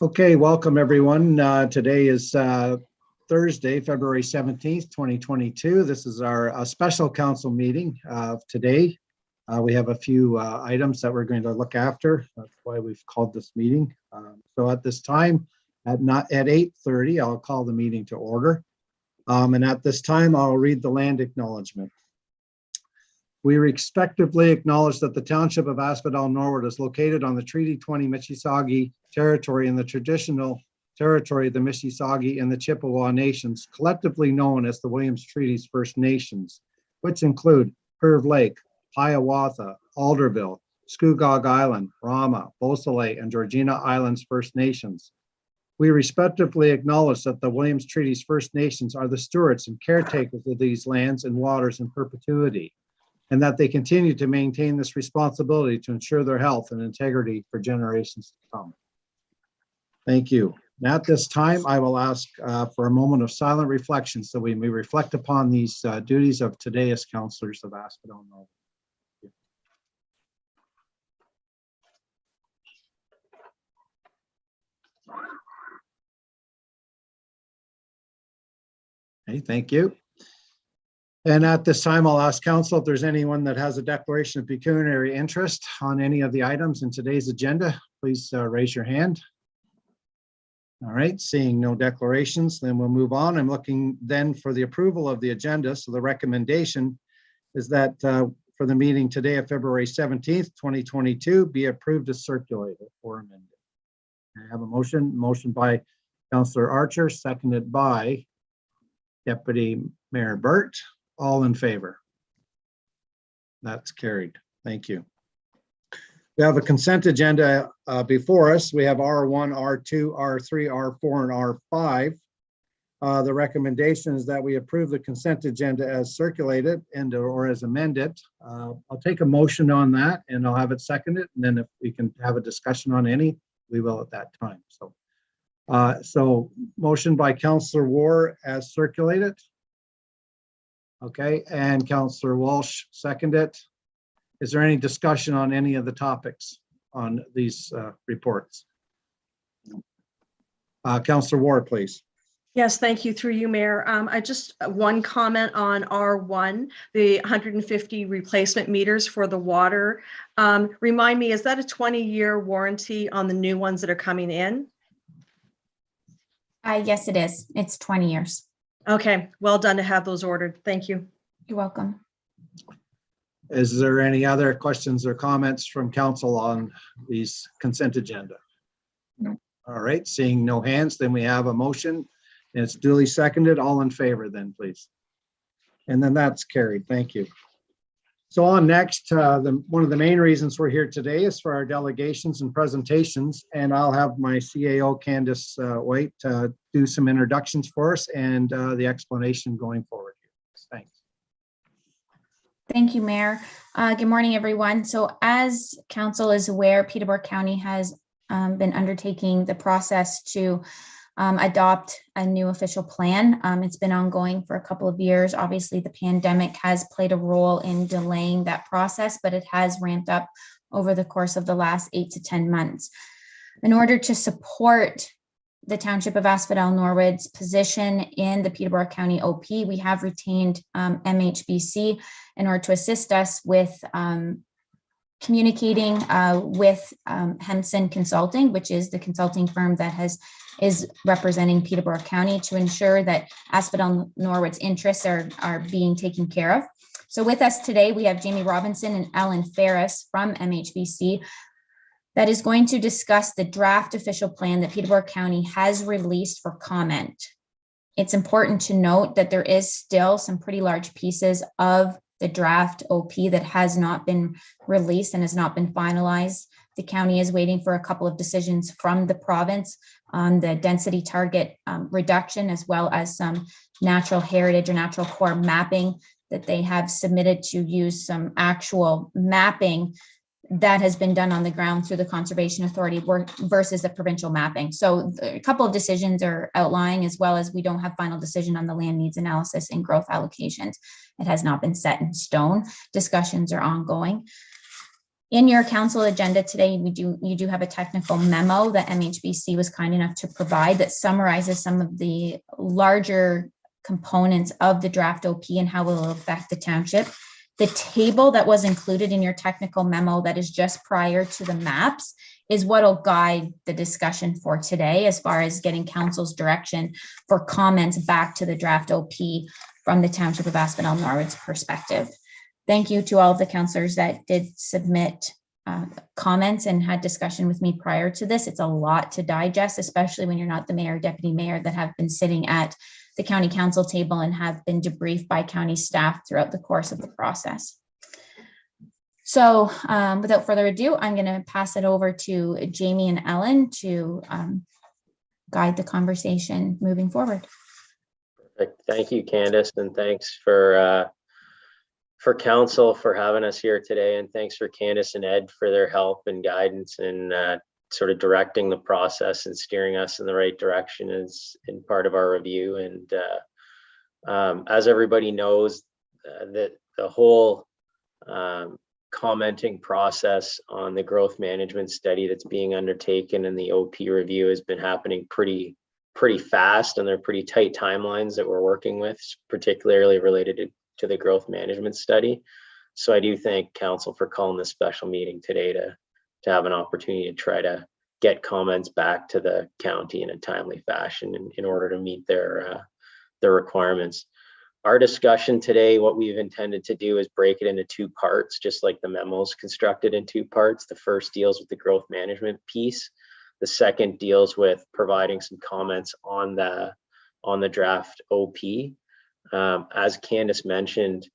Okay, welcome everyone. Today is Thursday, February 17th, 2022. This is our special council meeting today. We have a few items that we're going to look after. That's why we've called this meeting. So at this time, at 8:30, I'll call the meeting to order. And at this time, I'll read the land acknowledgement. We respectively acknowledge that the township of Asphodel-Norwood is located on the Treaty 20 Mississauga territory in the traditional territory of the Mississauga and the Chippewa nations, collectively known as the Williams Treaties First Nations, which include Curve Lake, Hiawatha, Alderville, Scugog Island, Rama, Beausoleil, and Georgina Islands First Nations. We respectively acknowledge that the Williams Treaties First Nations are the stewards and caretakers of these lands and waters in perpetuity, and that they continue to maintain this responsibility to ensure their health and integrity for generations to come. Thank you. Now at this time, I will ask for a moment of silent reflection so we may reflect upon these duties of today as councillors of Asphodel-Norwood. Okay, thank you. And at this time, I'll ask council if there's anyone that has a declaration of pecuniary interest on any of the items in today's agenda, please raise your hand. All right, seeing no declarations, then we'll move on. I'm looking then for the approval of the agenda. So the recommendation is that for the meeting today of February 17th, 2022, be approved as circulated or amended. I have a motion by Councillor Archer, seconded by Deputy Mayor Burt. All in favor? That's carried. Thank you. We have a consent agenda before us. We have R1, R2, R3, R4, and R5. The recommendation is that we approve the consent agenda as circulated and or as amended. I'll take a motion on that and I'll have it seconded. And then if we can have a discussion on any, we will at that time. So motion by Councillor War as circulated. Okay, and Councillor Walsh seconded. Is there any discussion on any of the topics on these reports? Councillor Ward, please. Yes, thank you. Through you, Mayor. I just one comment on R1, the 150 replacement meters for the water. Remind me, is that a 20-year warranty on the new ones that are coming in? Yes, it is. It's 20 years. Okay, well done to have those ordered. Thank you. You're welcome. Is there any other questions or comments from council on these consent agenda? No. All right, seeing no hands, then we have a motion and it's duly seconded. All in favor then, please. And then that's carried. Thank you. So on next, one of the main reasons we're here today is for our delegations and presentations, and I'll have my CAO Candace White do some introductions for us and the explanation going forward. Thanks. Thank you, Mayor. Good morning, everyone. So as council is aware, Peterborough County has been undertaking the process to adopt a new official plan. It's been ongoing for a couple of years. Obviously, the pandemic has played a role in delaying that process, but it has ramped up over the course of the last 8 to 10 months. In order to support the Township of Asphodel-Norwood's position in the Peterborough County OP, we have retained MHBC in order to assist us with communicating with Henson Consulting, which is the consulting firm that is representing Peterborough County, to ensure that Asphodel-Norwood's interests are being taken care of. So with us today, we have Jamie Robinson and Ellen Ferris from MHBC that is going to discuss the draft official plan that Peterborough County has released for comment. It's important to note that there is still some pretty large pieces of the draft OP that has not been released and has not been finalized. The county is waiting for a couple of decisions from the province on the density target reduction, as well as some natural heritage or natural core mapping that they have submitted to use some actual mapping that has been done on the ground through the Conservation Authority versus the provincial mapping. So a couple of decisions are outlying, as well as we don't have final decision on the land needs analysis and growth allocations. It has not been set in stone. Discussions are ongoing. In your council agenda today, you do have a technical memo that MHBC was kind enough to provide that summarizes some of the larger components of the draft OP and how it will affect the township. The table that was included in your technical memo that is just prior to the maps is what will guide the discussion for today as far as getting council's direction for comments back to the draft OP from the Township of Asphodel-Norwood's perspective. Thank you to all of the councillors that did submit comments and had discussion with me prior to this. It's a lot to digest, especially when you're not the mayor, deputy mayor that have been sitting at the county council table and have been debriefed by county staff throughout the course of the process. So without further ado, I'm going to pass it over to Jamie and Ellen to guide the conversation moving forward. Perfect. Thank you, Candace, and thanks for council for having us here today, and thanks for Candace and Ed for their help and guidance and sort of directing the process and steering us in the right direction as in part of our review. And as everybody knows, that the whole commenting process on the growth management study that's being undertaken and the OP review has been happening pretty fast, and they're pretty tight timelines that we're working with, particularly related to the growth management study. So I do thank council for calling this special meeting today to have an opportunity to try to get comments back to the county in a timely fashion in order to meet their requirements. Our discussion today, what we've intended to do is break it into two parts, just like the memo's constructed in two parts. The first deals with the growth management piece. The second deals with providing some comments on the draft OP. As Candace mentioned,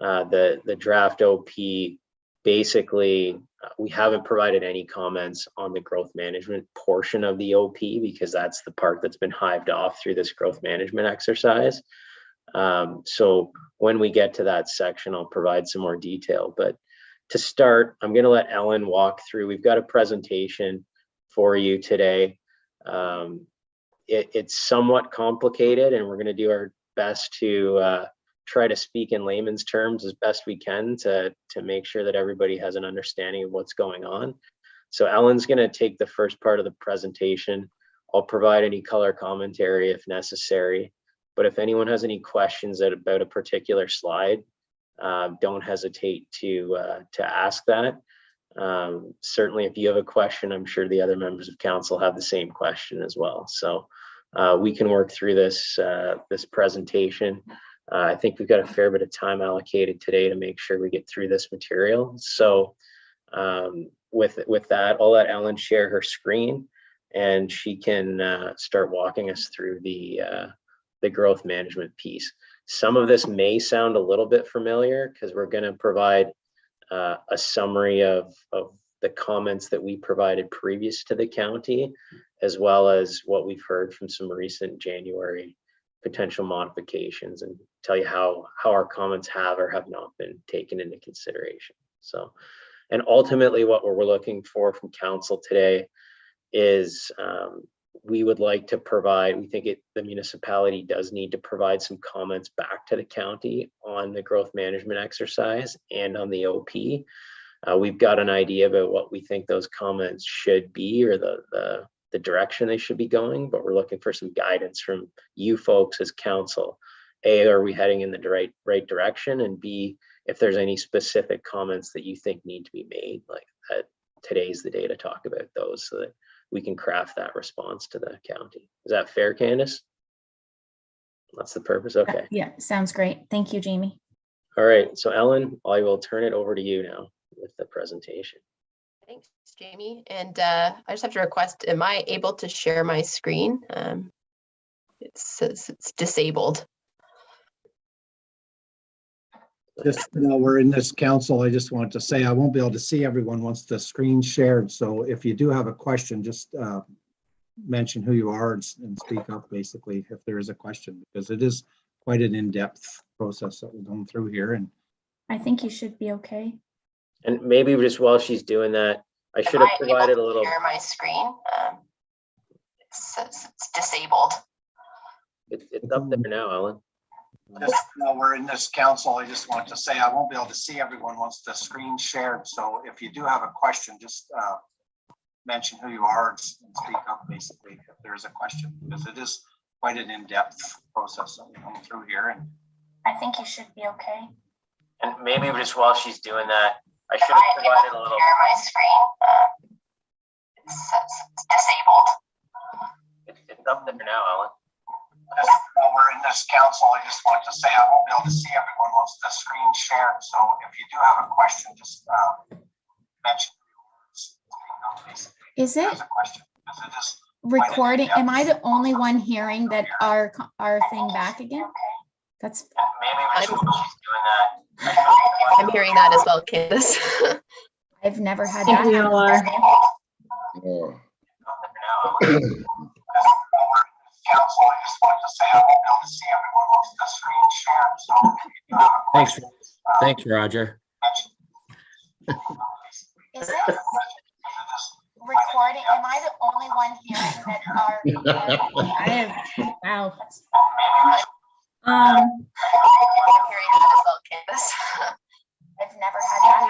the draft OP, basically, we haven't provided any comments on the growth management portion of the OP because that's the part that's been hived off through this growth management exercise. So when we get to that section, I'll provide some more detail. But to start, I'm going to let Ellen walk through. We've got a presentation for you today. It's somewhat complicated, and we're going to do our best to try to speak in layman's terms as best we can to make sure that everybody has an understanding of what's going on. So Ellen's going to take the first part of the presentation. I'll provide any color commentary if necessary, but if anyone has any questions about a particular slide, don't hesitate to ask that. Certainly if you have a question, I'm sure the other members of council have the same question as well. So we can work through this presentation. I think we've got a fair bit of time allocated today to make sure we get through this material. So with that, I'll let Ellen share her screen and she can start walking us through the growth management piece. Some of this may sound a little bit familiar because we're going to provide a summary of the comments that we provided previous to the county, as well as what we've heard from some recent January potential modifications, and tell you how our comments have or have not been taken into consideration. So, and ultimately what we're looking for from council today is we would like to provide, we think the municipality does need to provide some comments back to the county on the growth management exercise and on the OP. We've got an idea about what we think those comments should be, or the direction they should be going, but we're looking for some guidance from you folks as council. A, are we heading in the right direction? And B, if there's any specific comments that you think need to be made, like that, today's the day to talk about those so that we can craft that response to the county. Is that fair, Candace? That's the purpose. Okay. Yeah, sounds great. Thank you, Jamie. All right. So Ellen, I will turn it over to you now with the presentation. Thanks, Jamie. And I just have to request, am I able to share my screen? It says it's disabled. Just we're in this council, I just wanted to say I won't be able to see everyone once the screen's shared. So if you do have a question, just mention who you are and speak up, basically, if there is a question, because it is quite an in-depth process that we're going through here. And I think you should be okay. And maybe just while she's doing that, I should have provided a little. Share my screen. It says it's disabled. It's up there now, Ellen. Just while we're in this council, I just want to say I won't be able to see everyone once the screen's shared. So if you do have a question, just mention who you are and speak up basically if there is a question, because it is quite an in-depth process that we're going through here. And I think you should be okay. And maybe just while she's doing that, I should have provided a little. My screen. It's disabled. It's up there now, Alan. just while we're in this council, I just want to say I won't be able to see everyone once the screen's shared. So if you do have a question, just mention Is it a question. It is recording? Am I the only one hearing that our thing back again? That's, Maybe just while she's doing that. I'm hearing that as well, Candace. I've never had I think that we all happen. Oh, council, I just want to say I won't be able to see everyone once the screen's shared. So if you do have a question, thanks, Roger. Is it recording? Am I the only one hearing that our I have, wow. I'm hearing that as well, Candace. I've never had that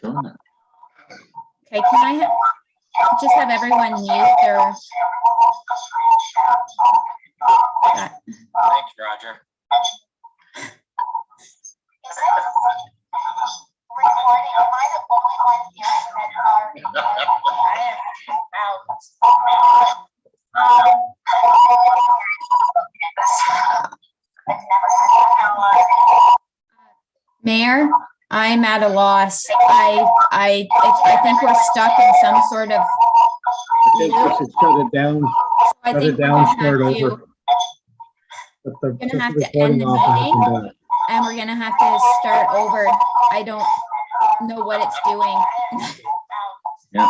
happen. Okay, can I just have everyone mute their Thanks, Roger. Is it recording? Am I the only one hearing that I've never had that. Mayor, I'm at a loss. I think we're stuck in some sort of. I think we should shut it down. I Shut think it we're down, gonna start have to, over. But the gonna have the to end recording the off and meeting. come back. and we're gonna have to start over. I don't know what it's doing. Yeah.